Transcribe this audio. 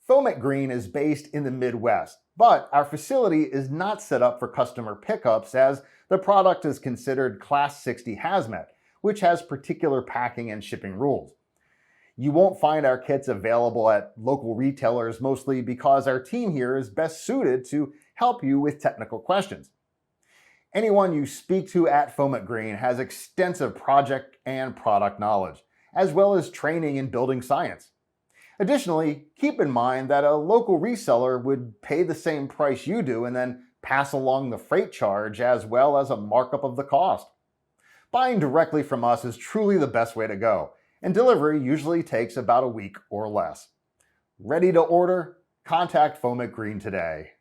Foamit Green is based in the Midwest, but our facility is not set up for customer pickups as the product is considered Class 60 hazmat, which has particular packing and shipping rules. You won't find our kits available at local retailers mostly because our team here is best suited to help you with technical questions. Anyone you speak to at Foamit Green has extensive project and product knowledge, as well as training in building science. Additionally, keep in mind that a local reseller would pay the same price you do and then pass along the freight charge as well as a markup of the cost. Buying directly from us is truly the best way to go, and delivery usually takes about a week or less. Ready to order? Contact Foamit Green today.